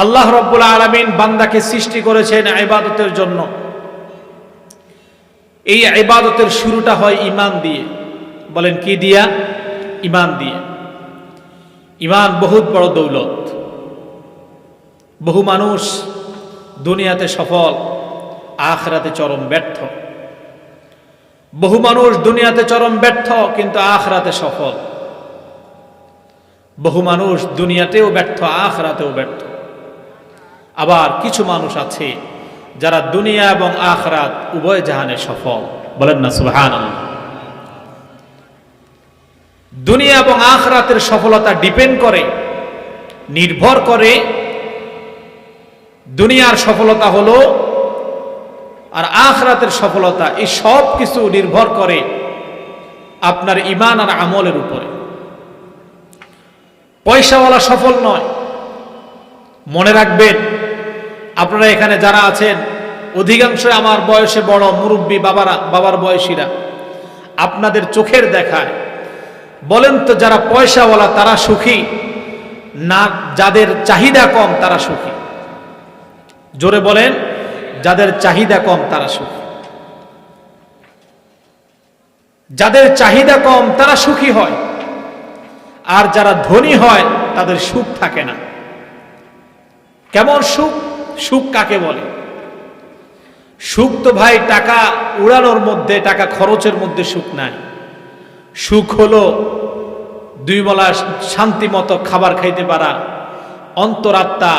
আল্লাহ রাব্বুল আলামিন বান্দাকে সৃষ্টি করেছেন ইবাদতের জন্য। এই ইবাদতের শুরুটা হয় ঈমান দিয়ে। বলেন কি দিয়া? ঈমান দিয়ে। ঈমান বহুত বড় দৌলত। বহু মানুষ দুনিয়াতে সফল, আখিরাতে চরম ব্যর্থ। বহু মানুষ দুনিয়াতে চরম ব্যর্থ, কিন্তু আখিরাতে সফল। বহু মানুষ দুনিয়াতেও ব্যর্থ, আখিরাতেও ব্যর্থ। আবার কিছু মানুষ আছে যারা দুনিয়া এবং আখিরাত উভয় জাহানে সফল। বলেন না সুবহানাল্লাহ। দুনিয়া এবং আখিরাতের সফলতা ডিপেন্ড করে, নির্ভর করে। দুনিয়ার সফলতা হলো আর আখিরাতের সফলতা, এই সব কিছু নির্ভর করে আপনার ঈমান আর আমলের উপরে। পয়সাওয়ালা সফল নয়। মনে রাখবেন, আপনারা এখানে যারা আছেন অধিকাংশ আমার বয়সে বড় মুরব্বী বাবারা, বাবার বয়সীরা, আপনাদের চোখের দেখায় বলেন তো, যারা পয়সাওয়ালা তারা সুখী না যাদের চাহিদা কম তারা সুখী? জোরে বলেন, যাদের চাহিদা কম তারা সুখী। যাদের চাহিদা কম তারা সুখী হয়, আর যারা ধনী হয় তাদের সুখ থাকে না। কেমন সুখ? সুখ কাকে বলে? সুখ তো ভাই টাকা উড়ানোর মধ্যে, টাকা খরচের মধ্যে সুখ নাই। সুখ হলো দুই বেলা শান্তি মতো খাবার খাইতে পারা, অন্তরাত্মা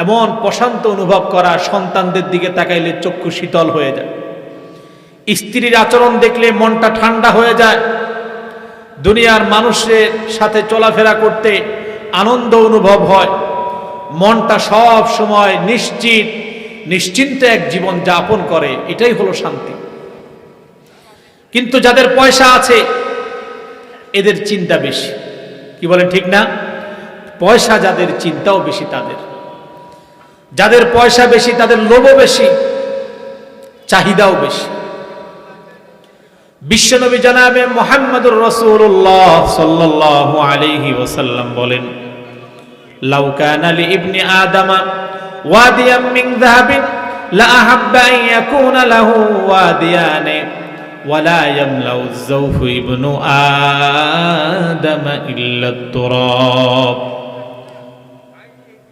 এমন প্রশান্ত অনুভব করা, সন্তানদের দিকে তাকাইলে চক্ষু শীতল হয়ে যায়, স্ত্রীর আচরণ দেখলে মনটা ঠান্ডা হয়ে যায়, দুনিয়ার মানুষের সাথে চলাফেরা করতে আনন্দ অনুভব হয়, মনটা সব সময় নিশ্চিন্তে এক জীবন যাপন করে। এটাই হলো শান্তি। কিন্তু যাদের পয়সা আছে এদের চিন্তা বেশি। কি বলেন ঠিক না? পয়সা যাদের, চিন্তাও বেশি তাদের। যাদের পয়সা বেশি তাদের লোভও বেশি, চাহিদাও বেশি। বিশ্বনবী জনাবে মুহাম্মদুর রাসূলুল্লাহ সাল্লাল্লাহু আলাইহি ওয়াসাল্লাম বলেন, লাউ কানা লি ইবনি আদামা ওয়াদিয়াম মিন যাহাবিন লা আহাব্বা আন ইয়াকুনা লাহু ওয়াদিয়ানে ওয়ালা ইয়ামলাউ যাওফু ইবনু আদামা ইল্লা তুরাব।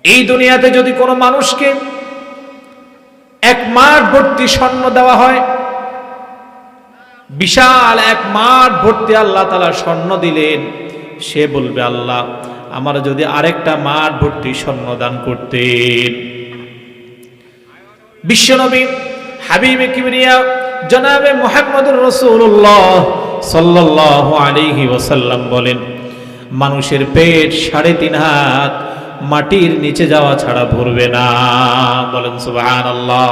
এই দুনিয়াতে যদি কোনো মানুষকে এক মাঠ ভর্তি স্বর্ণ দেওয়া হয়, বিশাল এক মাঠ ভর্তি আল্লাহ তাআলা স্বর্ণ দিলেন, সে বলবে, আল্লাহ আমার যদি আরেকটা মাঠ ভর্তি স্বর্ণ দান করতেন। বিশ্বনবী হাবিবে কিবরিয়া জনাবে মুহাম্মদুর রাসূলুল্লাহ সাল্লাল্লাহু আলাইহি ওয়াসাল্লাম বলেন, মানুষের পেট 3.5 হাত মাটির নিচে যাওয়া ছাড়া ভরবে না। বলেন সুবহানাল্লাহ।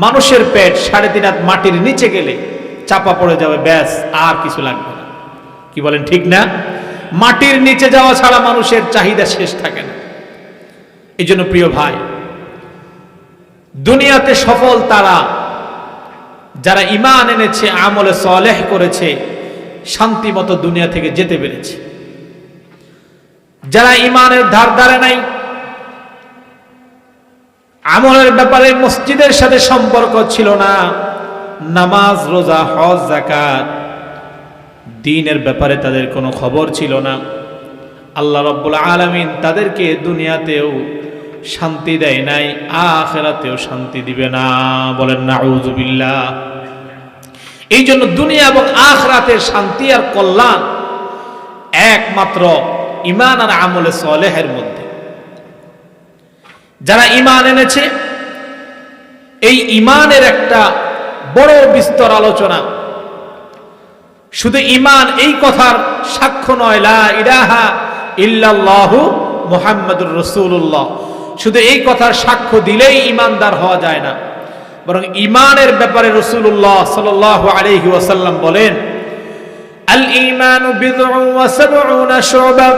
মানুষের পেট 3.5 হাত মাটির নিচে গেলে চাপা পড়ে যাবে, ব্যাস, আর কিছু লাগবে না। কি বলেন ঠিক না? মাটির নিচে যাওয়া ছাড়া মানুষের চাহিদা শেষ থাকে না। এই জন্য প্রিয় ভাই, দুনিয়াতে সফল তারা যারা ঈমান এনেছে, আমলে সালেহ করেছে, শান্তি মতো দুনিয়া থেকে যেতে পেরেছে। যারা ঈমানের ধার ধারে নাই, আমলের ব্যাপারে মসজিদের সাথে সম্পর্ক ছিল না, নামাজ রোজা হজ যাকাত দ্বীনের ব্যাপারে তাদের কোনো খবর ছিল না, আল্লাহ রাব্বুল আলামিন তাদেরকে দুনিয়াতেও শান্তি দেয় নাই, আখিরাতেও শান্তি দিবে না। বলেন নাউযুবিল্লাহ। এই জন্য দুনিয়া এবং আখিরাতের শান্তি আর কল্যাণ একমাত্র ঈমান আর আমলে সালেহের মধ্যে। যারা ঈমান এনেছে, এই ঈমানের একটা বড় বিস্তর আলোচনা। শুধু ঈমান এই কথার সাক্ষ্য নয়, লা ইলাহা ইল্লাল্লাহু মুহাম্মাদুর রাসূলুল্লাহ, শুধু এই কথার সাক্ষ্য দিলেই ঈমানদার হওয়া যায় না, বরং ঈমানের ব্যাপারে রাসূলুল্লাহ সাল্লাল্লাহু আলাইহি ওয়াসাল্লাম বলেন, আল ঈমানু বিদউন ওয়া সাবউনা শুবা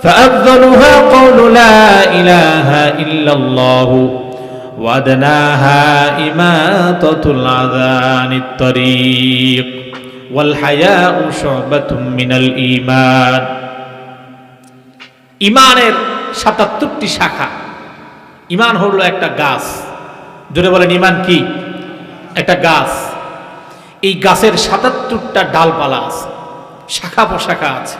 ফাআফদালুহা কাওলু লা ইলাহা ইল্লাল্লাহু ওয়া আদনাহা ইমাতাতুল আযানিত তারিক ওয়াল হায়াউ শুবাতুম মিনাল ঈমান। ঈমানের ৭৭টি শাখা। ইমান হলো একটা গাছ। জোরে বলেন, ইমান কি? একটা গাছ। এই গাছের ৭৭টা ডালপালা আছে, শাখা প্রশাখা আছে।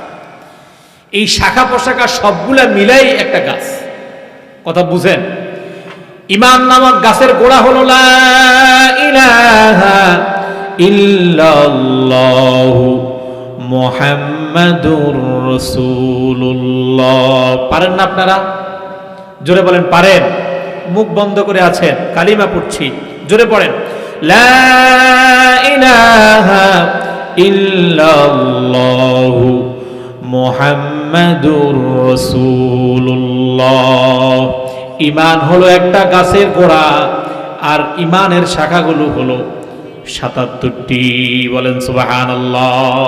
এই শাখা প্রশাখা সবগুলা মিলাই একটা গাছ। কথা বুঝেন? ইমান নামক গাছের গোড়া হলো লা ইলাহা ইল্লাল্লাহু মুহাম্মাদুর রাসূলুল্লাহ। পারেন না আপনারা? জোরে বলেন, পারেন? মুখ বন্ধ করে আছেন, কালিমা পড়ছি, জোরে পড়েন। লা ইলাহা ইল্লাল্লাহু মুহাম্মাদুর রাসূলুল্লাহ। ঈমান হলো একটা গাছের গোড়া, আর ঈমানের শাখাগুলো হলো ৭৭টি। বলেন সুবহানাল্লাহ।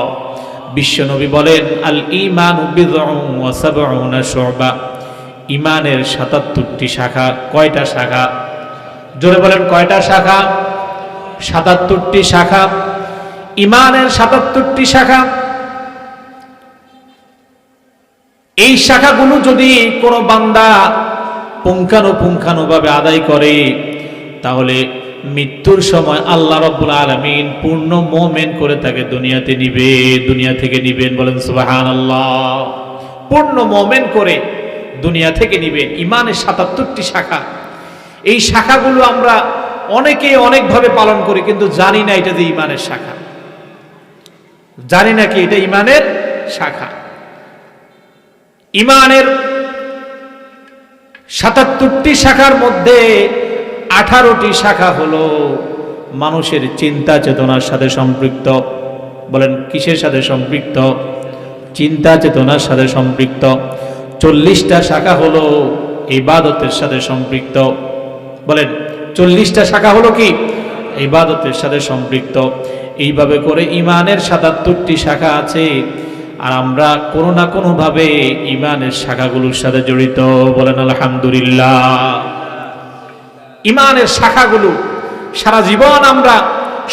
বিশ্বনবী বলেন, আল ঈমানু বিদউন ওয়া সাবউনা শুবা। ঈমানের ৭৭টি শাখা। কয়টা শাখা? জোরে বলেন, কয়টা শাখা? ৭৭টি শাখা। ঈমানের ৭৭টি শাখা। এই শাখাগুলো যদি কোনো বান্দা পুঙ্খানুপুঙ্খানুভাবে আদায় করে, তাহলে মৃত্যুর সময় আল্লাহ রাব্বুল আলামিন পূর্ণ মুমিন করে তাকে দুনিয়াতে নিবে, দুনিয়া থেকে নিবেন। বলেন সুবহানাল্লাহ। পূর্ণ মুমিন করে দুনিয়া থেকে নিবেন। ঈমানের ৭৭টি শাখা। এই শাখাগুলো আমরা অনেকে অনেকভাবে পালন করি, কিন্তু জানি না এটা যে ঈমানের শাখা। জানি না কি এটা ঈমানের শাখা। ঈমানের ৭৭টি শাখার মধ্যে 18টি শাখা হলো মানুষের চিন্তা চেতনার সাথে সম্পৃক্ত। বলেন, কিসের সাথে সম্পৃক্ত? চিন্তা চেতনার সাথে সম্পৃক্ত। 40টা শাখা হলো ইবাদতের সাথে সম্পৃক্ত। বলেন, 40টা শাখা হলো কি? ইবাদতের সাথে সম্পৃক্ত। এইভাবে করে ঈমানের ৭৭টি শাখা আছে, আর আমরা কোনো না কোনো ভাবে ঈমানের শাখাগুলোর সাথে জড়িত। বলেন আলহামদুলিল্লাহ। ঈমানের শাখাগুলো সারা জীবন আমরা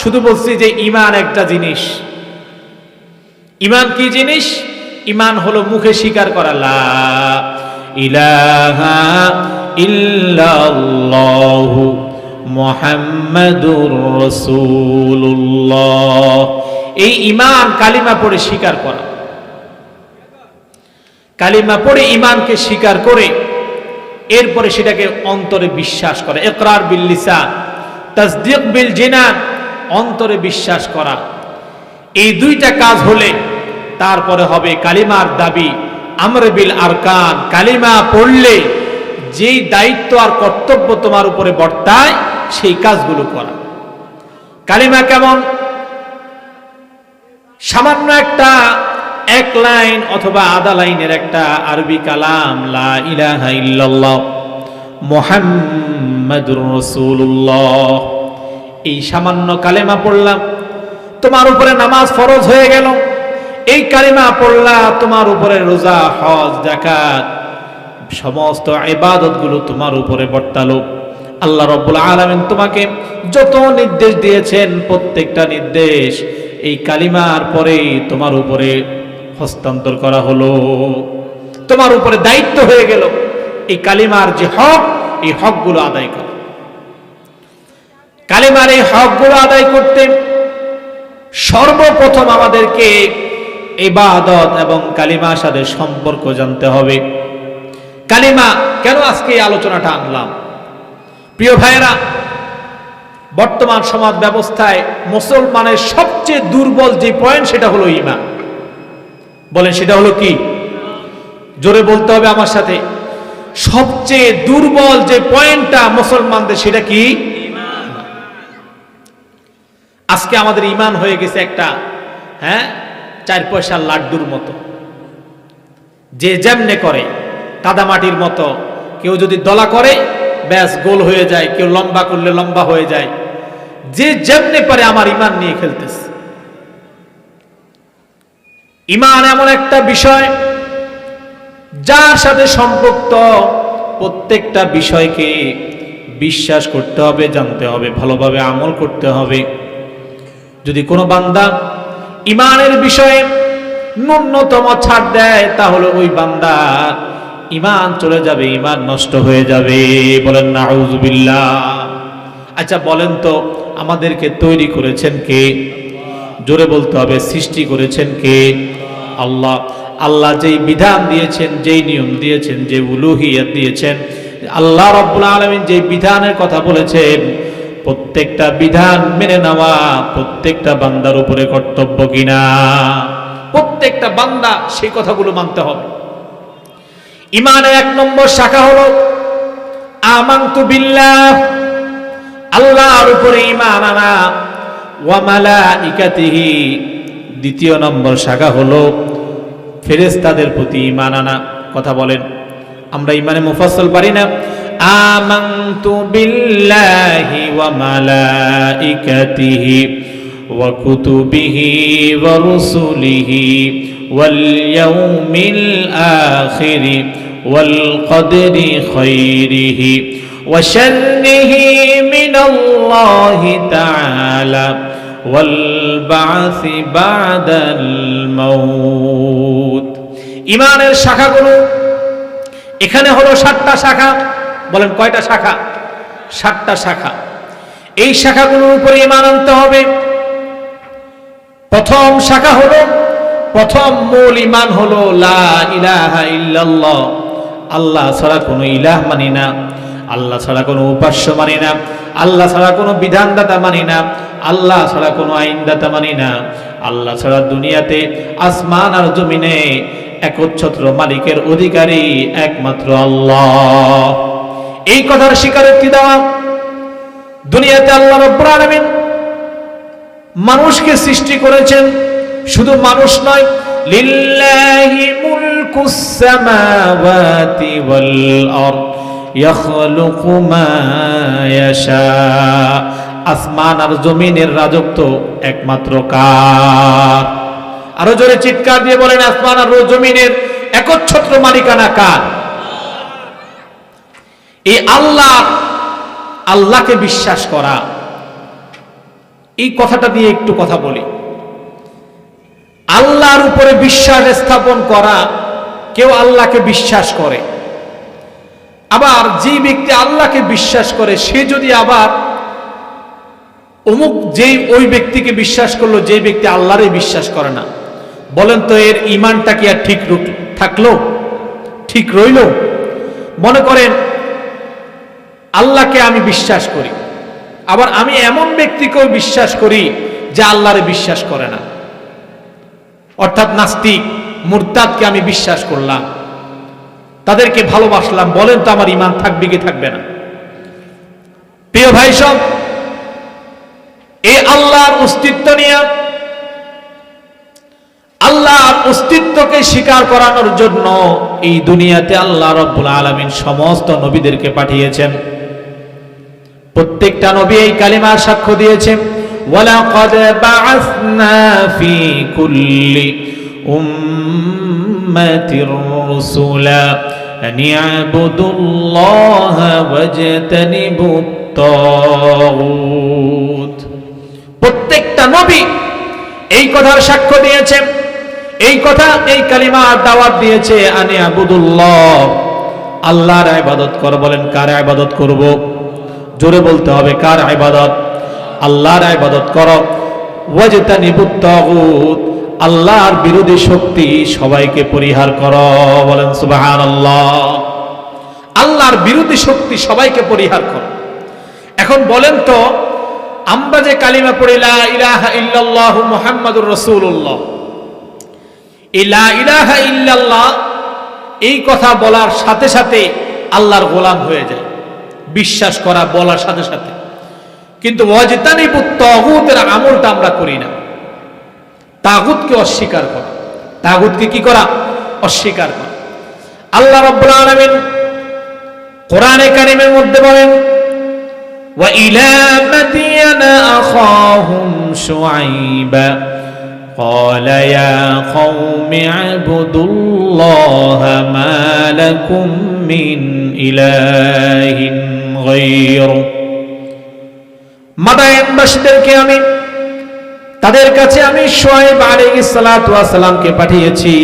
শুধু বলছি যে ঈমান একটা জিনিস। ঈমান কি জিনিস? ঈমান হলো মুখে স্বীকার করা, লা ইলাহা ইল্লাল্লাহু মুহাম্মাদুর রাসূলুল্লাহ। এই ঈমান কালিমা পড়ে স্বীকার করা। কালিমা পড়ে ঈমানকে স্বীকার করে এরপরে সেটাকে অন্তরে বিশ্বাস করা। ইকরার বিল লিসান, তাসদীক বিল জিনান। অন্তরে বিশ্বাস করা। এই দুইটা কাজ হলে তারপরে হবে কালিমার দাবি আমর বিল আরকান। কালিমা পড়লে যেই দায়িত্ব আর কর্তব্য তোমার উপরে বর্তায় সেই কাজগুলো করা। কালিমা কেমন? সামান্য একটা এক লাইন অথবা আধা লাইনের একটা আরবি কালাম, লা ইলাহা ইল্লাল্লাহ মুহাম্মাদুর রাসূলুল্লাহ। এই সামান্য কালেমা পড়লাম, তোমার উপরে নামাজ ফরজ হয়ে গেল। এই কালিমা পড়লা, তোমার উপরে রোজা, হজ, যাকাত সমস্ত ইবাদতগুলো তোমার উপরে বর্তালো। আল্লাহ রাব্বুল আলামিন তোমাকে যত নির্দেশ দিয়েছেন প্রত্যেকটা নির্দেশ এই কালিমার পরেই তোমার উপরে হস্তান্তর করা হলো। তোমার উপরে দায়িত্ব হয়ে গেল এই কালিমার যে হক, এই হকগুলো আদায় করা। কালিমার এই হকগুলো আদায় করতে সর্বপ্রথম আমাদেরকে ইবাদত এবং কালিমার সাথে সম্পর্ক জানতে হবে। কালিমা কেন আজকে এই আলোচনাটা আনলাম? প্রিয় ভাইয়েরা, বর্তমান সমাজ ব্যবস্থায় মুসলমানের সবচেয়ে দুর্বল যে পয়েন্ট সেটা হলো ঈমান। বলেন, সেটা হলো কি? জোরে বলতে হবে আমার সাথে। সবচেয়ে দুর্বল যে পয়েন্টটা মুসলমানদের, সেটা কি? ঈমান। আজকে আমাদের ঈমান হয়ে গেছে একটা 4 পয়সার লাড্ডুর মতো। যে যেমনে করে কাদামাটির মতো। কেউ যদি দলা করে ব্যাস গোল হয়ে যায়, কেউ লম্বা করলে লম্বা হয়ে যায়। যে যেমনে পারে আমার ঈমান নিয়ে খেলতেছে। ঈমান এমন একটা বিষয় যার সাথে সম্পৃক্ত প্রত্যেকটা বিষয়কে বিশ্বাস করতে হবে, জানতে হবে, ভালোভাবে আমল করতে হবে। যদি কোনো বান্দা ঈমানের বিষয়ে ন্যূনতম ছাড় দেয়, তাহলে ওই বান্দা ঈমান চলে যাবে, ঈমান নষ্ট হয়ে যাবে। বলেন নাউযুবিল্লাহ। আচ্ছা বলেন তো আমাদেরকে তৈরি করেছেন কে? জোরে বলতে হবে, সৃষ্টি করেছেন কে? আল্লাহ। আল্লাহ যেই বিধান দিয়েছেন, যেই নিয়ম দিয়েছেন, যে উলুহিয়ত দিয়েছেন, আল্লাহ রাব্বুল আলামিন যেই বিধানের কথা বলেছেন, প্রত্যেকটা বিধান মেনে নেওয়া প্রত্যেকটা বান্দার উপরে কর্তব্য কিনা? প্রত্যেকটা বান্দা সেই কথাগুলো মানতে হবে। ঈমানের 1 নম্বর শাখা হলো আমানতু বিল্লাহ, আল্লাহর উপরে ঈমান আনা, ওয়া মালাইকাতিহি। 2 নম্বর শাখা হলো ফেরেশতাদের প্রতি ঈমান আনা। কথা বলেন, আমরা ঈমানে মুফাসসাল পারি না? আমানতু বিল্লাহি ওয়া মালাইকাতিহি ওয়া কুতুবিহি ওয়া রুসুলিহি ওয়াল ইয়াউমিল আখিরি ওয়াল কদরি খাইরিহি ওয়া শাররিহি মিনাল্লাহি তাআলা ওয়াল বা'সি বা'দাল মাউত। ঈমানের শাখাগুলো এখানে হলো 7টা শাখা। বলেন কয়টা শাখা? 7টা শাখা। এই শাখাগুলোর উপরে ঈমান আনতে হবে। প্রথম শাখা হলো, প্রথম মূল ঈমান হলো লা ইলাহা ইল্লাল্লাহ, আল্লাহ ছাড়া কোনো ইলাহ মানি না, আল্লাহ ছাড়া কোনো উপাস্য মানি না, আল্লাহ ছাড়া কোনো বিধানদাতা মানি না, আল্লাহ ছাড়া কোনো আইনদাতা মানি না, আল্লাহ ছাড়া দুনিয়াতে আসমান আর জমিনে একচ্ছত্র মালিকের অধিকারী একমাত্র আল্লাহ। এই কথার স্বীকারোক্তি দেওয়া। দুনিয়াতে আল্লাহ রাব্বুল আলামিন মানুষকে সৃষ্টি করেছেন, শুধু মানুষ নয়, লিল্লাহি মুলকুস সামাওয়াতি ওয়াল আরদ ইয়াখলুকু মা ইয়াশা। আসমান আর জমিনের রাজত্ব একমাত্র কার? আরো জোরে চিৎকার দিয়ে বলেন, আসমান আর জমিনের একচ্ছত্র মালিকানা কার? এই আল্লাহকে বিশ্বাস করা। এই কথাটা দিয়ে একটু কথা বলি। আল্লাহর উপরে বিশ্বাস স্থাপন করা, কেউ আল্লাহকে বিশ্বাস করে, আবার যে ব্যক্তি আল্লাহকে বিশ্বাস করে সে যদি আবার ওই ব্যক্তিকে বিশ্বাস করলো যে ব্যক্তি আল্লাহরে বিশ্বাস করে না, বলেন তো এর ঈমানটা কি আর ঠিক থাকলো? ঠিক রইল? মনে করেন আল্লাহকে আমি বিশ্বাস করি, আবার আমি এমন ব্যক্তিকেও বিশ্বাস করি যে আল্লাহরে বিশ্বাস করে না, অর্থাৎ নাস্তিক মুরতাদকে আমি বিশ্বাস করলাম, তাদেরকে ভালোবাসলাম, বলেন তো আমার ঈমান থাকবে কি থাকবে না? প্রিয় ভাই সব, এই আল্লাহর অস্তিত্ব নিয়ে, আল্লাহর অস্তিত্বকে স্বীকার করানোর জন্য এই দুনিয়াতে আল্লাহ রাব্বুল আলামিন সমস্ত নবীদেরকে পাঠিয়েছেন। প্রত্যেকটা নবী এই কালিমার সাক্ষ্য দিয়েছে, ওয়ালাকাদ বা'আসনা ফি কুল্লি উম্মাতির রাসূলা আন ইয়াবুদুল্লাহা ওয়াজতানিবুত তাগুত। প্রত্যেকটা নবী এই কথার সাক্ষ্য দিয়েছে, এই কথা, এই কালিমার দাওয়াত দিয়েছে, আন ইয়াবুদুল্লাহ, আল্লাহর ইবাদত কর। বলেন কার ইবাদত করব? জোরে বলতে হবে, কার ইবাদত? আল্লাহর ইবাদত করো। ওয়াজতানিবুত তাগুত, আল্লাহর বিরোধী শক্তি সবাইকে পরিহার করো। বলেন সুবহানাল্লাহ। আল্লাহর বিরোধী শক্তি সবাইকে পরিহার করো। এখন বলেন তো আমরা যে কালিমা পড়ি লা ইলাহা ইল্লাল্লাহু মুহাম্মাদুর রাসূলুল্লাহ, এই লা ইলাহা ইল্লাল্লাহ এই কথা বলার সাথে সাথে আল্লাহর গোলাম হয়ে যায়, বিশ্বাস করা বলার সাথে সাথে। কিন্তু ওয়াজতানিবুত তাগুতের আমলটা আমরা করি না। তাগুতকে অস্বীকার করা, তাগুতকে কি করা? অস্বীকার করা। আল্লাহ রাব্বুল আলামিন কোরআনে কারীমের মধ্যে বলেন, ওয়া ইলা মাদিয়ানা আখাহুম শুআইবা قال يا قوم اعبدوا الله ما لكم من إله غيره। মাদায়ানবাসীদেরকে তাদের কাছে আমি শুআয়ব আলাইহিস সালাতু ওয়াস সালামকে পাঠিয়েছি।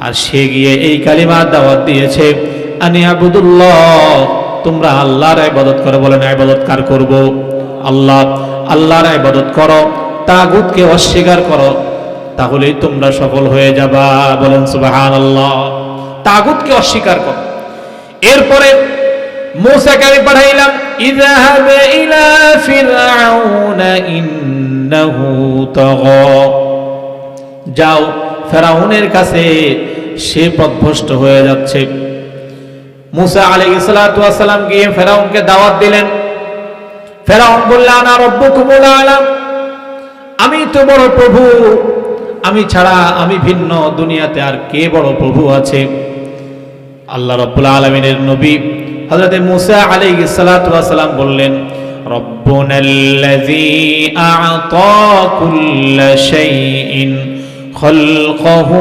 আর সে গিয়ে এই কালিমার দাওয়াত দিয়েছে, আনি আবুদুল্লাহ, তোমরা আল্লাহর ইবাদত করো। বলেন ইবাদত কার করব? আল্লাহ। আল্লাহর ইবাদত করো, তাগুতকে অস্বীকার করো, তাহলেই তোমরা সফল হয়ে যাবা। বলেন সুবহানাল্লাহ। তাগুতকে অস্বীকার করো। এরপরে মূসাকে আমি পাঠাইলাম, ইযহাব ইলা ফিরআউনা ইন্নাহু তাগা, যাও ফেরাউনের কাছে, সে পথভ্রষ্ট হয়ে যাচ্ছে। মূসা আলাইহিস সালাতু ওয়াস সালাম গিয়ে ফেরাউনকে দাওয়াত দিলেন। ফেরাউন বলল, আনা রাব্বুকুমুল আ'লা, আমি তো বড় প্রভু, আমি ছাড়া, আমি ভিন্ন দুনিয়াতে আর কে বড় প্রভু আছে? আল্লাহ রাব্বুল আলামিনের নবী হযরত মূসা আলাইহিস সালাতু ওয়াস সালাম বললেন, রব্বুনাল্লাযী আ'তা কুল্লা শাইইন খালকাহু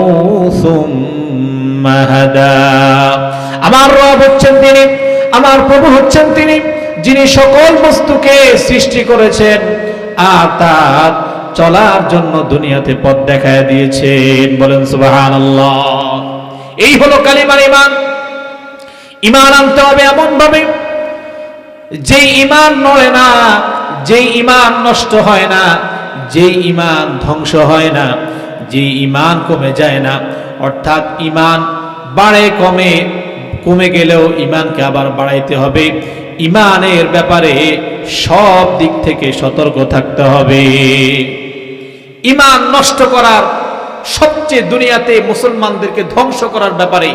সুম্মা হাদা, আমার রব হচ্ছেন তিনি, আমার প্রভু হচ্ছেন তিনি, যিনি সকল বস্তুকে সৃষ্টি করেছেন আর তার চলার জন্য দুনিয়াতে পথ দেখায় দিয়েছেন। বলেন সুবহানাল্লাহ। এই হলো কালিমার ঈমান। ঈমান আনতে হবে এমন ভাবে যে ঈমান নড়ে না, যে ঈমান নষ্ট হয় না, যে ঈমান ধ্বংস হয় না, যে ঈমান কমে যায় না। অর্থাৎ ঈমান বাড়ে কমে, কমে গেলেও ঈমানকে আবার বাড়াইতে হবে। ঈমানের ব্যাপারে সব দিক থেকে সতর্ক থাকতে হবে। ঈমান নষ্ট করার সবচেয়ে দুনিয়াতে মুসলমানদেরকে ধ্বংস করার ব্যাপারে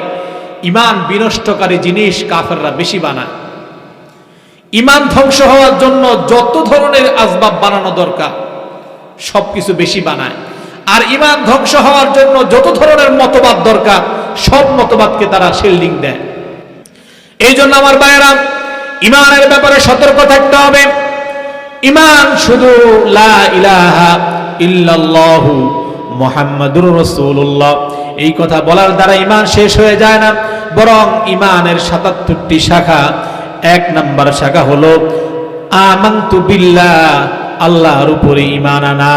ঈমান বিনষ্টকারী জিনিস কাফেররা বেশি বানায়। ঈমান ধ্বংস হওয়ার জন্য যত ধরনের আসবাব বানানো দরকার সবকিছু বেশি বানায়। আর ঈমান ধ্বংস হওয়ার জন্য যত ধরনের মতবাদ দরকার সব মতবাদকে তারা শিল্ডিং দেয়। এই জন্য আমার ভাইয়েরা, ঈমানের ব্যাপারে সতর্ক থাকতে হবে। ঈমান শুধু লা ইলাহা ইল্লাল্লাহু মুহাম্মাদুর রাসূলুল্লাহ এই কথা বলার দ্বারা ঈমান শেষ হয়ে যায় না, বরং ঈমানের ৭৭টি শাখা। ১ নাম্বার শাখা হলো আমানতু বিল্লাহ, আল্লাহর উপরে ঈমান আনা।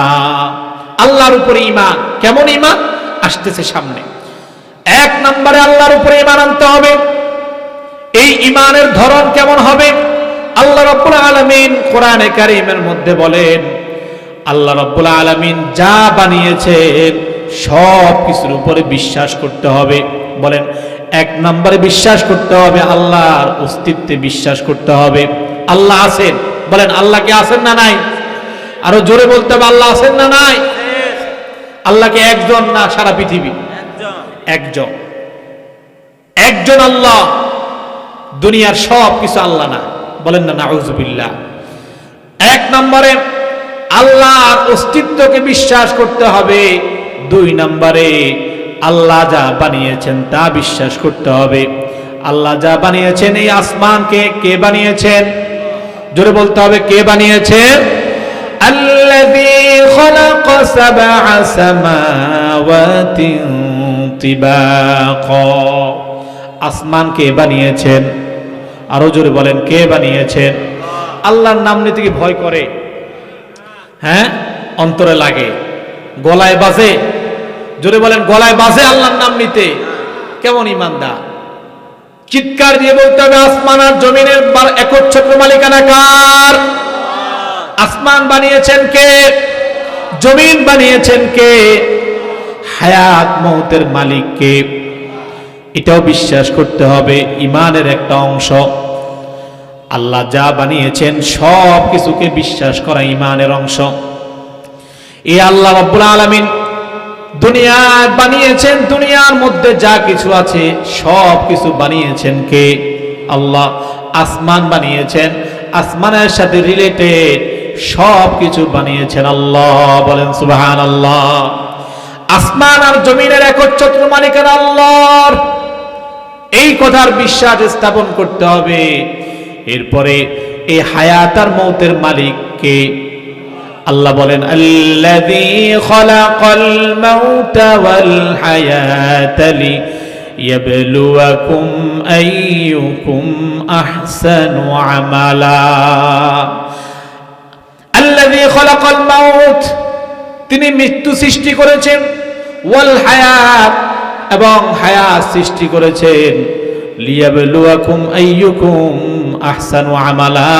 আল্লাহর উপরে ঈমান। কেমন ঈমান আসতেছে সামনে। ১ নম্বরে আল্লাহর উপরে ঈমান আনতে হবে। এই ঈমানের ধরন কেমন হবে? আল্লাহ রাব্বুল আলামিন কোরআনে কারীমের মধ্যে বলেন, আল্লাহ রাব্বুল আলামিন যা বানিয়েছেন সব কিছুর উপরে বিশ্বাস করতে হবে। বলেন ১ নম্বরে বিশ্বাস করতে হবে, আল্লাহর অস্তিত্বে বিশ্বাস করতে হবে। আল্লাহ আছেন। বলেন আল্লাহ কি আছেন না নাই? আরো জোরে বলতে হবে, আল্লাহ আছেন না নাই? আল্লাহ কি একজন না সারা পৃথিবী? একজন। একজন আল্লাহ, দুনিয়ার সব কিছু আল্লাহ না। বলেন না নাউযুবিল্লাহ। ১ নম্বরে আল্লাহর অস্তিত্বকে বিশ্বাস করতে হবে। ২ নম্বরে আল্লাহ যা বানিয়েছেন তা বিশ্বাস করতে হবে। আল্লাহ যা বানিয়েছেন, এই আসমানকে কে বানিয়েছেন? জোরে বলতে হবে, কে বানিয়েছেন? আল্লাযী খালাকা সাবআ সামাওয়াতিন তিবাকা, আসমান কে বানিয়েছেন? আরো জোরে বলেন, কে বানিয়েছেন? আল্লাহর নাম নিতে কি ভয় করে? হ্যাঁ, অন্তরে লাগে, গলায় বাজে। জোরে বলেন, গলায় বাজে আল্লাহর নাম নিতে। কেমন ঈমানদার! চিৎকার দিয়ে বলতে হবে, আসমান আর জমিনের একচ্ছত্র মালিকানা কার? আসমান বানিয়েছেন কে? জমিন বানিয়েছেন কে? হায়াত মৌতের মালিক কে? এটাও বিশ্বাস করতে হবে, ঈমানের একটা অংশ। আল্লাহ যা বানিয়েছেন সব কিছুকে বিশ্বাস করা ঈমানের অংশ। এই আল্লাহ রাব্বুল আলামিন দুনিয়া বানিয়েছেন, দুনিয়ার মধ্যে যা কিছু আছে সব কিছু বানিয়েছেন কে? আল্লাহ। আসমান বানিয়েছেন, আসমানের সাথে রিলেটেড সব কিছু বানিয়েছেন আল্লাহ। বলেন সুবহানাল্লাহ। আসমান আর জমিনের একচ্ছত্র মালিকানা আল্লাহর, এই কথার বিশ্বাস স্থাপন করতে হবে। এরপরে এই হায়াত আর মৌতের মালিক কে? আল্লাহ বলেন, আল্লাযী খালাকাল মাউতা ওয়াল হায়াতা লিয়াবলুয়াকুম আইয়ুকুম আহসানু আমালা। আল্লাযী খালাকাল মাউত, তিনি মৃত্যু সৃষ্টি করেছেন, ওয়াল হায়াত এবং হায়াত সৃষ্টি করেছেন লিয়াবলুয়াকুম আইয়ুকুম আহসানু আমালা,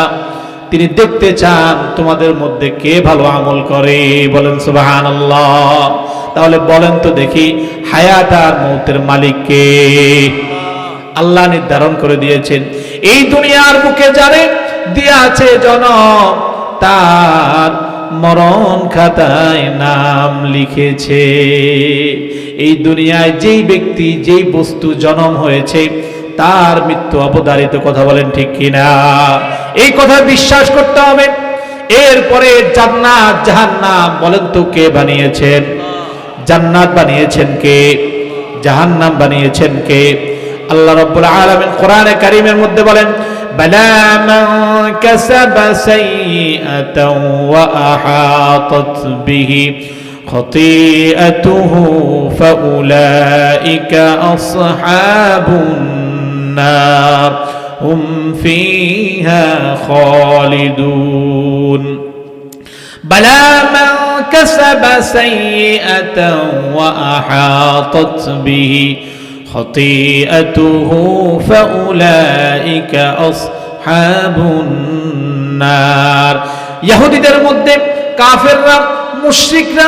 তিনি দেখতে চান তোমাদের মধ্যে কে ভালো আমল করে। বলেন সুবহানাল্লাহ। তাহলে বলেন তো দেখি, হায়াত আর মৌতের মালিক কে? আল্লাহ নির্ধারণ করে দিয়েছেন। এই দুনিয়ার বুকে যারে দেয়া আছে জনম, তার মরণ খাতায় নাম লিখেছে। এই দুনিয়ায় যেই ব্যক্তি যেই বস্তু জন্ম হয়েছে তার মৃত্যু অবধারিত। কথা বলেন ঠিক কিনা? এই কথা বিশ্বাস করতে হবে। এরপরে জান্নাত জাহান্নাম, বলেন তো কে বানিয়েছেন? জান্নাত বানিয়েছেন কে? জাহান্নাম বানিয়েছেন কে? আল্লাহ রাব্বুল আলামিন কোরআনে কারীমের মধ্যে বলেন, বালা মান কাসাবা সাইয়্যাতান ওয়া আহাতাত বিহি খাতিআতুহু ফাউলাইকা আসহাবুন নার হুম ফিহা খালিদুন। বালা মান কাসাবা সাইয়্যাতান ওয়া আহাতাত বিহি খাতিআতুহু ফাউলাইকা আসহাবুন নার। ইহুদিদের মধ্যে কাফেররা, মুশরিকরা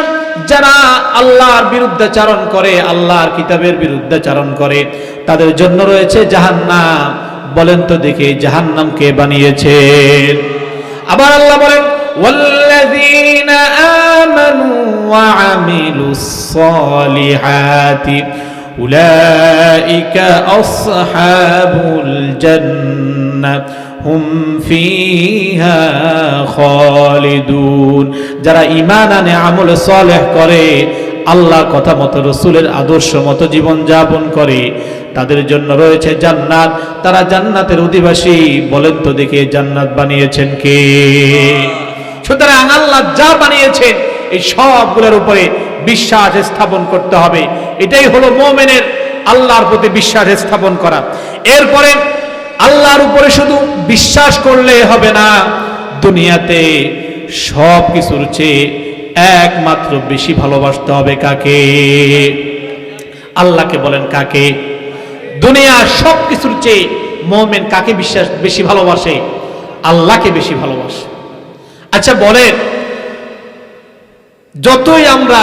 যারা আল্লাহর বিরুদ্ধাচরণ করে, আল্লাহর কিতাবের বিরুদ্ধাচরণ করে, তাদের জন্য রয়েছে জাহান্নাম। বলেন তো দেখি, জাহান্নাম কে বানিয়েছেন? আবার আল্লাহ বলেন, ওয়াল্লাযীনা আমানু ওয়া আমিলুস সালিহাতি উলাইকা আসহাবুল জান্নাহ হুম ফিহা খালিদুন। যারা ঈমান আনে, আমল সালেহ করে, আল্লাহর কথা মতো, রাসূলের আদর্শ মতো জীবন যাপন করে, তাদের জন্য রয়েছে জান্নাত। তারা জান্নাতের অধিবাসী। বলেন তো দেখি, জান্নাত বানিয়েছেন কে? সুতরাং আল্লাহ যা বানিয়েছেন এই সবগুলোর উপরে বিশ্বাস স্থাপন করতে হবে। এটাই হলো মুমিনের আল্লাহর প্রতি বিশ্বাস স্থাপন করা। এরপরে আল্লাহর উপরে শুধু বিশ্বাস করলে হবে না, দুনিয়াতে সব কিছুর চেয়ে একমাত্র বেশি ভালোবাসতে হবে কাকে? আল্লাহকে। বলেন কাকে? দুনিয়ার সব কিছুর চেয়ে মুমিন কাকে বেশি ভালোবাসে? আল্লাহকে বেশি ভালোবাসে। আচ্ছা বলেন, যতই আমরা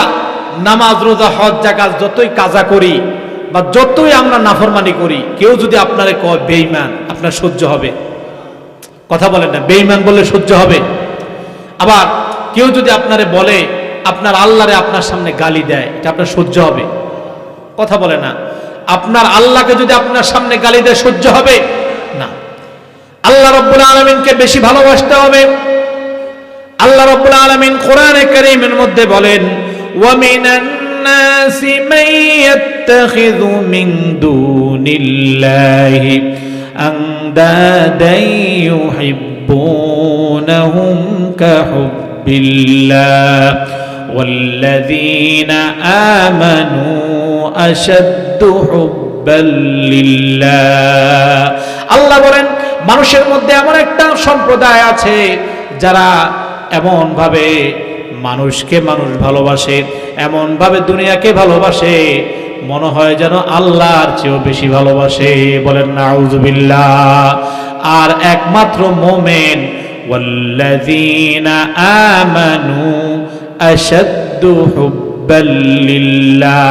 নামাজ, রোজা, হজ, যাকাত যতই কাজা করি বা যতই আমরা নাফরমানি করি, কেউ যদি আপনারে কয় বেঈমান, আপনার সহ্য হবে? কথা বলেন না, বেঈমান বললে সহ্য হবে? আবার কেউ যদি আপনারে বলে, আপনার আল্লাহরে আপনার সামনে গালি দেয়, এটা আপনার সহ্য হবে? কথা বলে না। আপনার আল্লাহকে যদি আপনার সামনে গালি দেয়, সহ্য হবে না। আল্লাহ রাব্বুল আলামিনকে বেশি ভালোবাসতে হবে। আল্লাহ রাব্বুল আলামিন কোরআনে কারীমের মধ্যে বলেন, ওয়া মিনান নাসি মান ইয়াত্তাখিযু মিন দুনিল্লাহি আনদাদান ইউহিব্বুনাহুম কাহুব্বিল্লাহ ওয়াল্লাযীনা আমানু আশাদ্দু হুব্বাল লিল্লাহ। আল্লাহ বলেন, মানুষের মধ্যে এমন একটা সম্প্রদায় আছে যারা এমন ভাবে মানুষকে মানুষ ভালোবাসে, এমন ভাবে দুনিয়াকে ভালোবাসে, মনে হয় যেন আল্লাহর চেয়েও বেশি ভালোবাসে। বলেন নাউযুবিল্লাহ। আর একমাত্র মুমিন, ওয়াল্লাযীনা আমানু আশাদ্দু হুব্বাল লিল্লাহ,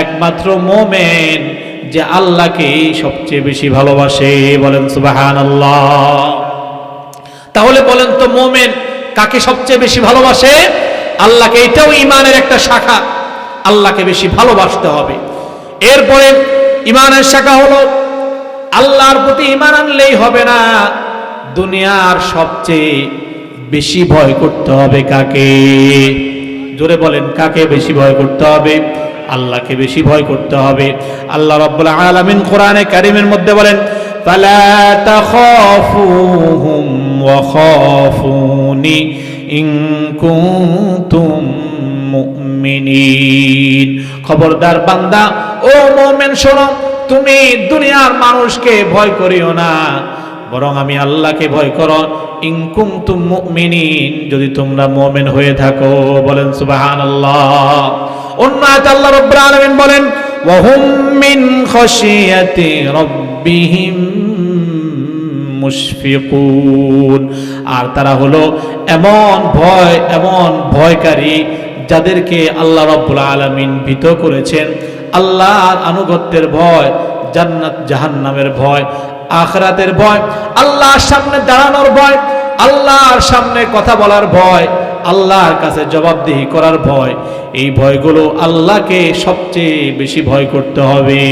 একমাত্র মুমিন যে আল্লাহকে সবচেয়ে বেশি ভালোবাসে। বলেন সুবহানাল্লাহ। তাহলে বলেন তো, মুমিন কাকে সবচেয়ে বেশি ভালোবাসে? আল্লাহকে। এটাও ঈমানের একটা শাখা, আল্লাহকে বেশি ভালোবাসতে হবে। এরপরে ঈমানের শাখা হলো, আল্লাহর প্রতি ঈমান আনলেই হবে না, দুনিয়ার সবচেয়ে বেশি ভয় করতে হবে কাকে? জোরে বলেন, কাকে বেশি ভয় করতে হবে? আল্লাহকে বেশি ভয় করতে হবে। আল্লাহ রাব্বুল আলামিন কোরআনে কারীমের মধ্যে বলেন, ফালা তাখাফুহুম ওয়া খাফুনি ইন কুনতুম মুমিনিন। খবরদার বান্দা, ও মুমিন শোনো, তুমি দুনিয়ার মানুষকে ভয় করিও না, বরং আমি আল্লাহকে ভয় করো। ইন কুনতুম মুমিনিন, যদি তোমরা মুমিন হয়ে থাকো। বলেন সুবহানাল্লাহ। অন্য আয়াতে আল্লাহ রাব্বুল আলামিন বলেন, ওয়াহুম মিন খাশিয়াতি রাব্বিহিম মুশফিকুন, আর তারা হলো এমন ভয়কারী যাদেরকে আল্লাহ রাব্বুল আলামিন ভীত করেছেন। আল্লাহর আনুগত্যের ভয়, জান্নাত জাহান্নামের ভয়, আখিরাতের ভয়, আল্লাহর সামনে দাঁড়ানোর ভয়, আল্লাহর সামনে কথা বলার ভয়, আল্লাহর কাছে জবাবদিহি করার ভয়। এই ভয়গুলো আল্লাহকে সবচেয়ে বেশি ভয় করতে হবে।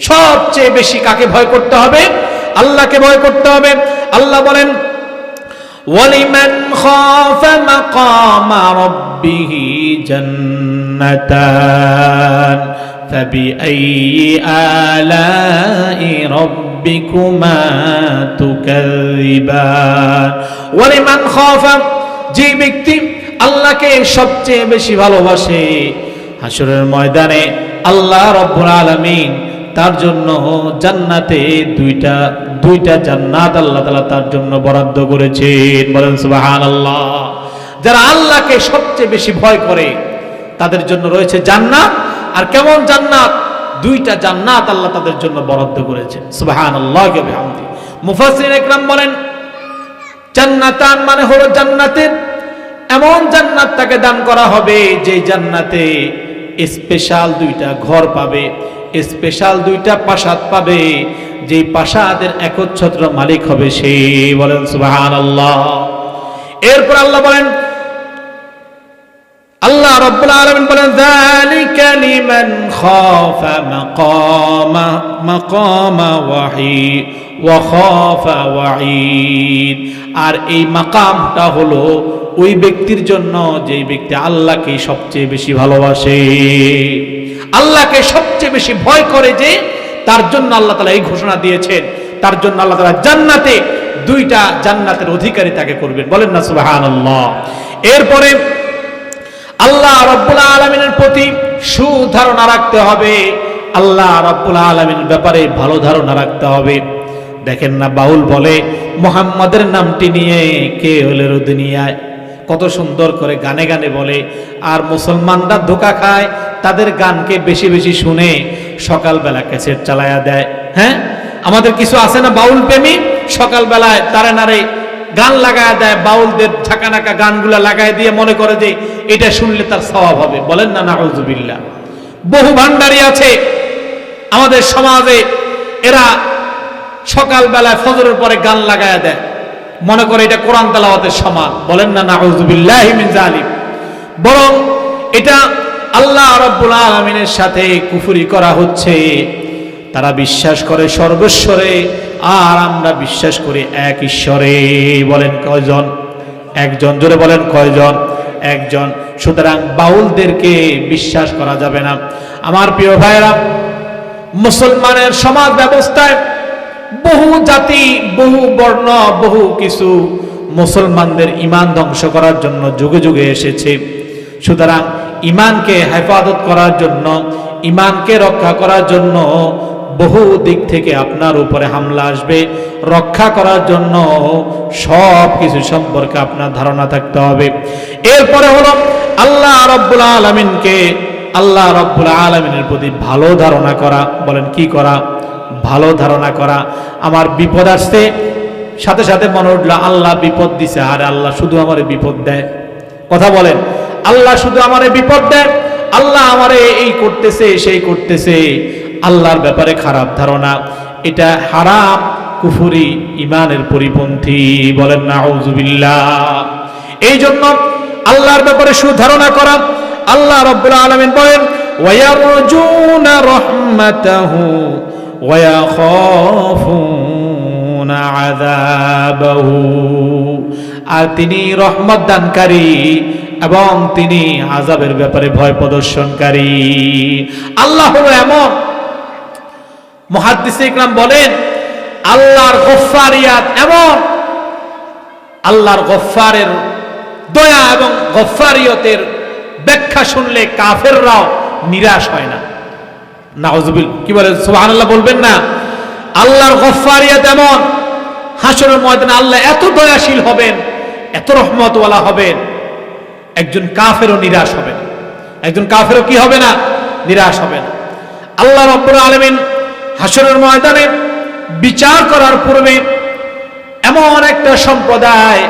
সবচেয়ে বেশি কাকে ভয় করতে হবে? আল্লাহকে ভয় করতে হবে। আল্লাহ বলেন ওয়ালিমান খাফা মাকামা রাব্বিহি জান্নাতান ফাবিআইয়ি আলাই রাব্বিকুমা তুকাযিবান। ওয়ালিমান খাফা, যে ব্যক্তি আল্লাহকে সবচেয়ে বেশি ভালোবাসে, হাসরের ময়দানে আল্লাহ রাব্বুল আলামিন তার জন্য জান্নাতে দুইটা জান্নাত আল্লাহ তাআলা তার জন্য বরাদ্দ করেছেন। বলেন সুবহানাল্লাহ। যারা আল্লাহকে সবচেয়ে বেশি ভয় করে তাদের জন্য রয়েছে জান্নাত। আর কেমন জান্নাত? দুইটা জান্নাত আল্লাহ তাদের জন্য বরাদ্দ করেছেন। সুবহানাল্লাহি ওয়া বিহামদিহি। মুফাসসিরিন ইকরাম বলেন জান্নাতান মানে হলো জান্নাতের এমন জান্নাত তাকে দান করা হবে যে জান্নাতে স্পেশাল দুইটা ঘর পাবে, স্পেশাল দুইটা প্রাসাদ পাবে, যে প্রাসাদের একচ্ছত্র মালিক হবে সে। বলেন সুবহানাল্লাহ। এরপর আল্লাহ বলেন, আল্লাহ রাব্বুল আলামিন বলেন যালিকা লিমান খাফা মাকামা ওয়া খাফা ওয়াঈদ। আর এই মাকামটা হলো ওই ব্যক্তির জন্য যে ব্যক্তি আল্লাহকে সবচেয়ে বেশি ভালোবাসে, আল্লাহকে সবচেয়ে বেশি ভয় করে, যে তার জন্য আল্লাহ তাআলা এই ঘোষণা দিয়েছেন, তার জন্য আল্লাহ তাআলা জান্নাতে দুইটা জান্নাতের অধিকারী তাকে করবেন। বলেন না সুবহানাল্লাহ। এরপরে আল্লাহ রাব্বুল আলামিনের প্রতি সুধারণা রাখতে হবে, আল্লাহ রাব্বুল আলামিনের ব্যাপারে ভালো ধারণা রাখতে হবে। দেখেন না, বাউল বলে মুহাম্মাদের নামটি নিয়ে কে হলের দুনিয়ায়, কত সুন্দর করে গানে গানে বলে। আর মুসলমানরা ধোঁকা খায়, তাদের গানকে বেশি বেশি শুনে সকালবেলা ক্যাসেট চালায়া দেয়। হ্যাঁ, আমাদের কিছু আছে না বাউল প্রেমী, সকালবেলায় তারে নারে গান লাগায় দেয়, বাউলদের ঝাঁকানাকা গানগুলা লাগায় দিয়ে মনে করে যে এটা শুনলে তার সওয়াব হবে। বলেন না নাউযুবিল্লাহ। বহু ভান্ডারি আছে আমাদের সমাজে, এরা সকালবেলায় ফজরের পরে গান লাগায় দেয়, মনে করে এটা কোরআন তেলাওয়াতের সমান। বলেন না নাউযুবিল্লাহি মিন যালিক। বরং এটা আল্লাহ রাব্বুল আলামিনের সাথে কুফরি করা হচ্ছে। তারা বিশ্বাস করে সর্বেশ্বরে, আর আমরা বিশ্বাস করি এক ঈশ্বরে। বলেন কয়জন? একজন। জোরে বলেন কয়জন? একজন। সুতরাং বাউলদেরকে বিশ্বাস করা যাবে না। আমার প্রিয় ভাইরা, মুসলমানের সমাজ ব্যবস্থায় বহু জাতি, বহু বর্ণ, বহু কিছু মুসলমানদের ঈমান ধ্বংস করার জন্য যুগে যুগে এসেছে। সুতরাং ঈমানকে হেফাজত করার জন্য, ঈমানকে রক্ষা করার জন্য বহু দিক থেকে আপনার উপরে হামলা আসবে। রক্ষা করার জন্য সব কিছু সম্পর্কে আপনার ধারণা থাকতে হবে। এরপরে হলো আল্লাহ রাব্বুল আলামিনকে, আল্লাহ রাব্বুল আলামিনের প্রতি ভালো ধারণা করা। বলেন কি করা? ভালো ধারণা করা। আমার বিপদ আসছে, সাথে সাথে মনে উঠলো আল্লাহ বিপদ দিছে, আরে আল্লাহ শুধু আমারে বিপদ দেয়। কথা বলেন, আল্লাহ শুধু আমারে বিপদ দেয়, আল্লাহ আমারে এই করতেছে সেই করতেছে। আল্লাহর ব্যাপারে খারাপ ধারণা, এটা হারাম, কুফরি, ঈমানের পরিপন্থী। বলেন নাউযুবিল্লাহ। এই জন্য আল্লাহর ব্যাপারে সুধারণা করা। আল্লাহ রাব্বুল আলামিন বলেন ওয়ায়ারজুনা রাহমাতাহু ওয়ায়াখাফুনা আযাবাহু। আর তিনি রহমত দানকারী এবং তিনি আযাবের ব্যাপারে ভয় প্রদর্শনকারী। আল্লাহ হলো এমন, মুহাদ্দিস ইকরাম বলেন আল্লাহর গফফারিয়াত এমন, আল্লাহর গফফারের দয়া এবং গফফারিয়তের ব্যাখ্যা শুনলে কাফেররাও নিরাশ হয় না। নাউযুবিল্লাহ। কি বলেন? সুবহানাল্লাহ বলবেন না? আল্লাহর গফফারিয়াত এমন, হাসরের ময়দানে আল্লাহ এত দয়াশীল হবেন, এত রহমতওয়ালা হবেন, একজন কাফেরও নিরাশ হবে না। একজন কাফেরও কি হবে না? নিরাশ হবে না। আল্লাহ রাব্বুল আলামিন হাসরের ময়দানে বিচার করার পূর্বে এমন একটা সম্প্রদায়,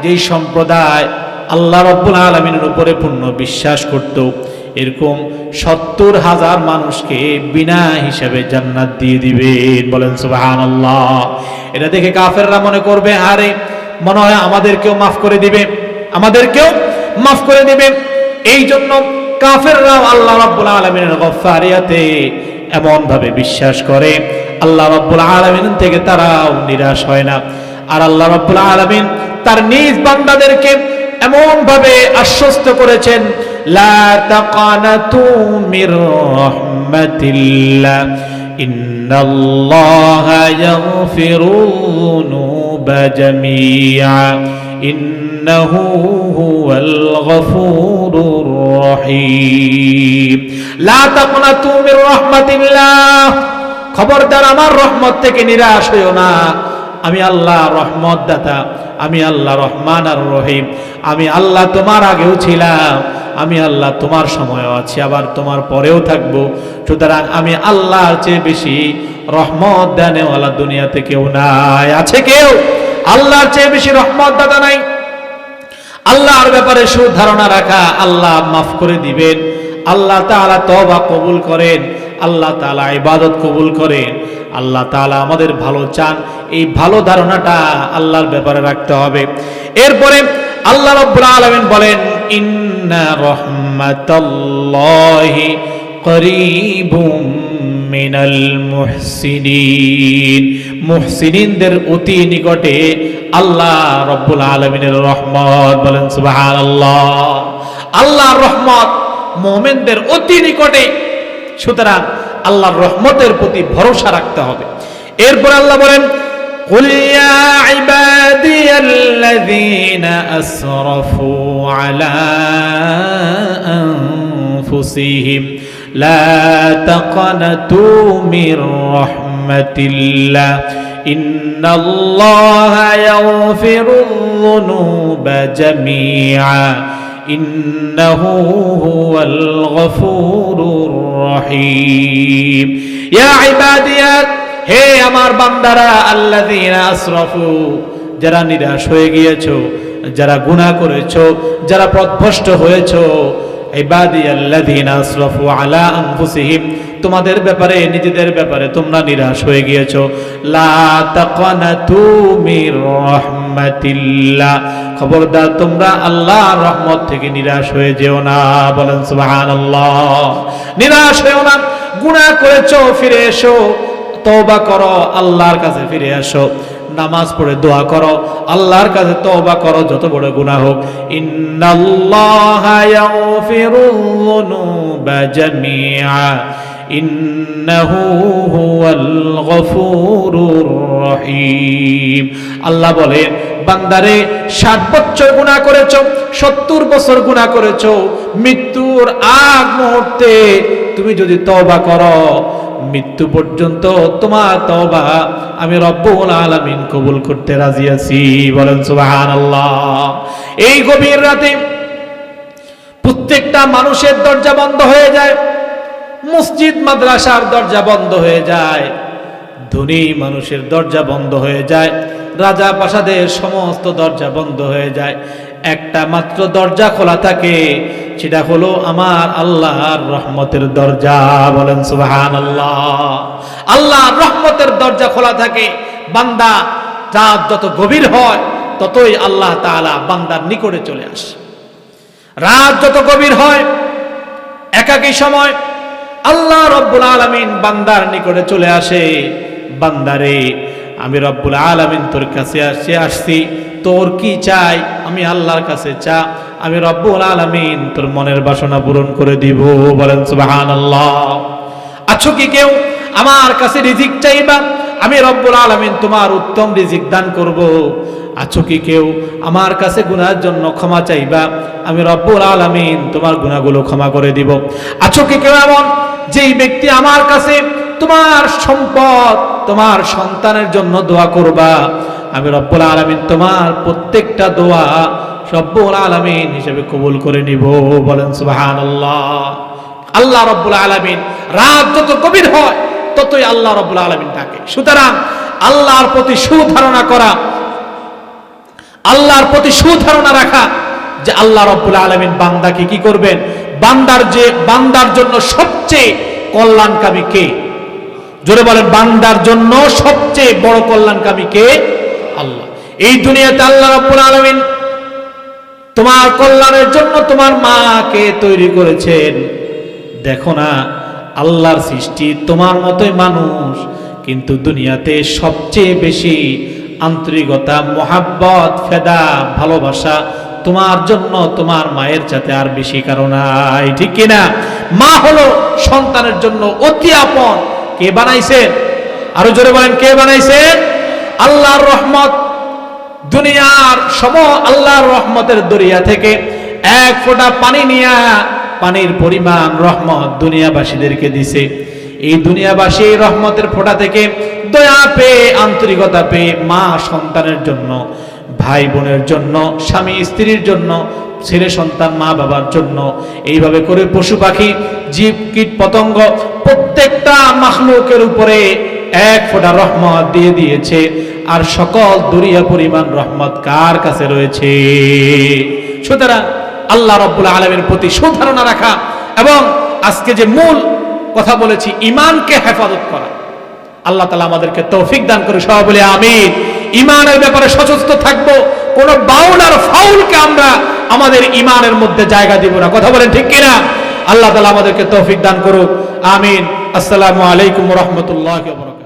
যেই সম্প্রদায় আল্লাহ রাব্বুল আলামিনের উপরে পূর্ণ বিশ্বাস করত, এরকম 70,000 মানুষকে বিনা হিসাবে জান্নাত দিয়ে দিবেন। বলেন সুবহানাল্লাহ। এটা দেখে কাফেররা মনে করবে, আরে মনে হয় আমাদেরকেও মাফ করে দিবে, আমাদেরকেও মাফ করে দিবে। এই জন্য কাফেররাও আল্লাহ রাব্বুল আলামিনের গফফারিয়াতে এমন ভাবে বিশ্বাস করে, আল্লাহ রাব্বুল আলামিন থেকে তারাও নিরাশ হয় না। আর আল্লাহ রাব্বুল আলামিন তার নিজ বান্দাদেরকে এমন ভাবে আশ্বস্ত করেছেন, লা তাকানাতু মির রাহমাতিল্লাহ ইন্নাল্লাহা ইয়াগফিরুযুনুবা জামিআ ইন্নাহু হুয়াল গফুরুর রহিম। লা তাকানাতু মির রাহমাতিল্লাহ, খবরদার আমার রহমত থেকে নিরাশ হইও না। আমি আল্লাহ রহমত দাতা, আমি আল্লাহ রহমান আর রহিম। আমি আল্লাহ তোমার আগেও ছিলাম, আমি আল্লাহ তোমার সময়ও আছি, আবার তোমার পরেও থাকবো। সুতরাং আমি আল্লাহর চেয়ে বেশি রহমত দানেওয়ালা দুনিয়াতে কেউ নাই। আছে কেউ আল্লাহর চেয়ে বেশি রহমত দাতা নাই? আল্লাহর ব্যাপারে সুধারণা রাখা, আল্লাহ মাফ করে দিবেন, আল্লাহ তাআলা তওবা কবুল করেন, আল্লাহ তাআলা ইবাদত কবুল করেন, আল্লাহ তাআলা আমাদের ভালো চান, এই ভালো ধারণাটা আল্লাহর ব্যাপারে রাখতে হবে। এরপরে আল্লাহ রাব্বুল আলামিন বলেন, ইন্না রাহমাতাল্লাহি করিবুম মিনাল মুহসিনিন। মুহসিনিনদের অতি নিকটে আল্লাহ রাব্বুল আলামিনের রহমত। বলেন সুবহানাল্লাহ। আল্লাহর রহমত মুমিনদের অতি নিকটে। সুতরাং আল্লাহর রহমতের প্রতি ভরসা রাখতে হবে। এরপর আল্লাহ বলেন, কুল ইয়া ইবাদিয়াল্লাযীনা আসরাফু আলা আনফুসিহিম লা তাকনাতু মির রাহমাতিল্লাহ ইন্নাল্লাহা ইয়াগফিরুয-যুনুবা জামিআ ইন্নাহু হুয়াল গফুরুর রহিম। ইয়া ইবাদিয়া, হে আমার বান্দারা, আল্লাযীনা আসরাফু, যারা নিরাশ হয়ে গিয়েছো, যারা গুনাহ করেছো, যারা পথভ্রষ্ট হয়েছো, ইবাদিয়াল্লাযীনা আসরাফু আলা আনফুসিহিম, তোমাদের ব্যাপারে, নিজেদের ব্যাপারে তোমরা নিরাশ হয়ে গিয়েছো। লা তাকনাতু মির রাহমাতিল্লাহ, খবরদার তোমরা আল্লাহর রহমত থেকে নিরাশ হয়ে যেও না। বলেন সুবহানাল্লাহ। নিরাশ হয়েও না। গুনাহ করেছো, ফিরে এসো, তওবা করো, আল্লাহর কাছে ফিরে আসো, নামাজ পড়ে দোয়া করো, আল্লাহর কাছে তওবা করো, যত বড় গুনাহ হোক। ইন্নাল্লাহা ইয়াগফিরুয-যুনুবা জামিআ ইন্নাহু হুয়াল গফুরুর রহিম। আল্লাহ বলেন, বান্দারে 60 বছর গুনাহ করেছো, 70 বছর গুনাহ করেছো, মৃত্যুর আগ মুহূর্তে তুমি যদি তওবা করো, মৃত্যু পর্যন্ত তোমার তওবা আমি রব্বুল আলামিন কবুল করতে রাজি আছি। বলেন সুবহানাল্লাহ। এই গভীর রাতে প্রত্যেকটা মানুষের দরজা বন্ধ হয়ে যায়, মসজিদ মাদ্রাসার দরজা বন্ধ হয়ে যায়, ধনী মানুষের দরজা বন্ধ হয়ে যায়, রাজা প্রাসাদের সমস্ত দরজা বন্ধ হয়ে যায়। একটা মাত্র দরজা খোলা থাকে, সেটা হলো আমার আল্লাহর রহমতের দরজা। বলেন সুবহানাল্লাহ। আল্লাহর রহমতের দরজা খোলা থাকে। বান্দা রাত যত গভীর হয়, ততই আল্লাহ তাআলা বান্দার নিকটে চলে আসে। রাত যত গভীর হয়, একাকী সময়, আল্লাহ রব্বুল আলামিন বান্দার নিকটে চলে আসে। বান্দারে, আমি রব্বুল আলামিন তোর কাছে আসছি, তোর কি চাই আমি আল্লাহর কাছে চা, আমি রব্বুল আলামিন তোর মনের বাসনা পূরণ করে দিব। বলেন সুবহানাল্লাহ। আছো কি কেউ আমার কাছে রিজিক চাইবা, আমি রব্বুল আলামিন তোমার উত্তম রিজিক দান করব। আছো কি কেউ আমার কাছে গুনাহের জন্য ক্ষমা চাইবা, আমি রব্বুল আলামিন তোমার গুনাহগুলো ক্ষমা করে দিব। আছো কি কেউ এমন যেই ব্যক্তি আমার কাছে তোমার সম্পদ, তোমার সন্তানের জন্য দোয়া করবা, আমি রব্বুল আলামিন তোমার প্রত্যেকটা দোয়া রব্বুল আলামিন হিসেবে কবুল করে নিব। বলেন সুবহানাল্লাহ। আল্লাহ রাব্বুল আলামিন রাত যত গভীর হয় ততই আল্লাহ রাব্বুল আলামিন ডাকে। সুতরাং আল্লাহর প্রতি সুধারণা করা, আল্লাহর প্রতি সুধারণা রাখা যে আল্লাহ রাব্বুল আলামিন বান্দাকে কি করবেন, বান্দার জন্য সবচেয়ে কল্যাণকামী কে? জোরে বলেন, বান্দার জন্য সবচেয়ে বড় কল্যাণকামী কে? আল্লাহ। এই দুনিয়াতে আল্লাহ রাব্বুল আলামিন তোমার কল্যাণের জন্য তোমার মাকে তৈরি করেছেন। দেখো না, আল্লাহর সৃষ্টি তোমার মতোই মানুষ, কিন্তু দুনিয়াতে সবচেয়ে বেশি আন্তরিকতা, মহাব্বত, ফেদা, ভালোবাসা তোমার জন্য তোমার মায়ের চাইতে আর বেশি কারণ নাই, ঠিক কিনা? মা হলো সন্তানের জন্য অতি আপন। কে বানাইছেন? আরো জোরে বলেন, কে বানাইছেন? আল্লাহর রহমত। দুনিয়ার আল্লাহর রহমতের দরিয়া থেকে এক ফোঁটা পানি নিয়া, পানির পরিমাণ রহমত দুনিয়াবাসীদেরকে দিছে। এই দুনিয়াবাসী রহমতের ফোঁটা থেকে দয়া পেয়ে, আন্তরিকতা পেয়ে মা সন্তানের জন্য, ভাই বোনের জন্য, স্বামী স্ত্রীর জন্য, ছেলে সন্তান মা বাবার জন্য, এইভাবে করে পশু পাখি, জীব কীট পতঙ্গ প্রত্যেকটা মাখলুকের উপরে এক ফোঁটা রহমত দিয়ে দিয়েছে। আর সকল দুনিয়া পরিমাণ রহমত কার কাছে রয়েছে? সুতরাং আল্লাহ রাব্বুল আলামিনের প্রতি সুধারণা রাখা, এবং আজকে যে মূল কথা বলেছি, ঈমানকে হেফাজত করা। আল্লাহ তাআলা আমাদেরকে তৌফিক দান করে, সবাই বলে আমিন। ঈমানের ব্যাপারে সচেষ্ট থাকবো, কোন বাউল আর ফাউলকে আমরা আমাদের ঈমানের মধ্যে জায়গা দিব না। কথা বলেন ঠিক কিনা? আল্লাহ তাআলা আমাদেরকে তৌফিক দান করুক, আমিন। আসসালামু আলাইকুম ওয়া রাহমাতুল্লাহি ওয়া বারাকাতুহু।